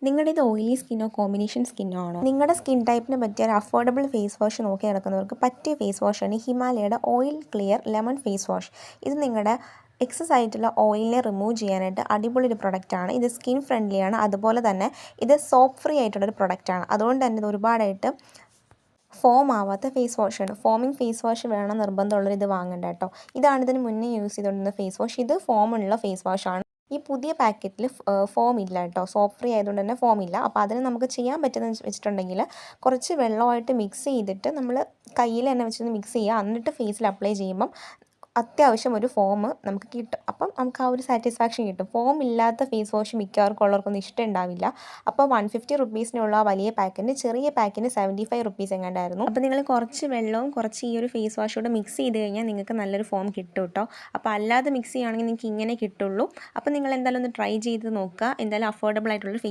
നിങ്ങളുടെ ഇത് oily സ്കിന്നോ combination സ്കിന്നോ ആണോ? നിങ്ങളുടെ സ്കിൻ ടൈപ്പിന് പറ്റിയ ഒരു അഫോർഡബിൾ ഫേസ് വാഷ് നോക്കി നടക്കുന്നവർക്ക് പറ്റിയ ഫേസ് വാഷാണ് ഹിമാലയയുടെ oil clear lemon face wash. ഇത് നിങ്ങളുടെ എക്സസ് ആയിട്ടുള്ള ഓയിലിനെ റിമൂവ് ചെയ്യാനായിട്ട് അടിപൊളി ഒരു പ്രൊഡക്റ്റാണ്. ഇത് സ്കിൻ ഫ്രണ്ട്ലിയാണ്. അതുപോലെ തന്നെ ഇത് സോപ്പ് ഫ്രീ ആയിട്ടുള്ളൊരു പ്രൊഡക്റ്റാണ്. അതുകൊണ്ട് തന്നെ ഇത് ഒരുപാടായിട്ട് ഫോം ആവാത്ത ഫേസ് വാഷാണ്. ഫോമിങ് ഫേസ് വാഷ് വേണം നിർബന്ധമുള്ളവർ ഇത് വാങ്ങേണ്ട കേട്ടോ. ഇതാണ് ഇതിന് മുന്നേ യൂസ് ചെയ്തുകൊണ്ടിരുന്ന ഫേസ് വാഷ്. ഇത് ഫോമുള്ള ഫേസ് വാഷാണ്. ഈ പുതിയ പാക്കറ്റിൽ ഫോം ഇല്ല കേട്ടോ. സോപ്പ് ഫ്രീ ആയതുകൊണ്ട് തന്നെ ഫോം ഇല്ല. അപ്പോൾ അതിന് നമുക്ക് ചെയ്യാൻ പറ്റുന്നത് വെച്ചിട്ടുണ്ടെങ്കിൽ കുറച്ച് വെള്ളമായിട്ട് മിക്സ് ചെയ്തിട്ട് നമ്മൾ കയ്യിൽ തന്നെ വെച്ചൊന്ന് മിക്സ് ചെയ്യുക. എന്നിട്ട് ഫേസിൽ അപ്ലൈ ചെയ്യുമ്പം അത്യാവശ്യം ഒരു ഫോം നമുക്ക് കിട്ടും. അപ്പം നമുക്ക് ആ ഒരു സാറ്റിസ്ഫാക്ഷൻ കിട്ടും. ഫോം ഇല്ലാത്ത ഫേസ് വാഷ് മിക്കവർക്കും ഉള്ളവർക്കൊന്നും ഇഷ്ടം ഉണ്ടാവില്ല. അപ്പോൾ 150 റുപ്പീസിനുള്ള വലിയ പാക്കിന് ചെറിയ പാക്കിന് 75 റുപ്പീസ് എങ്ങാണ്ടായിരുന്നു. അപ്പോൾ നിങ്ങൾ കുറച്ച് വെള്ളവും കുറച്ച് ഈ ഒരു ഫേസ് വാഷോടെ മിക്സ് ചെയ്ത് കഴിഞ്ഞാൽ നിങ്ങൾക്ക് നല്ലൊരു ഫോം കിട്ടും കേട്ടോ. അപ്പോൾ അല്ലാതെ മിക്സ് ചെയ്യുകയാണെങ്കിൽ നിങ്ങൾക്ക് ഇങ്ങനെ കിട്ടുള്ളൂ. അപ്പോൾ നിങ്ങൾ എന്തായാലും ഒന്ന് ട്രൈ ചെയ്ത് നോക്കുക. എന്തായാലും അഫോർഡബിൾ ആയിട്ടുള്ള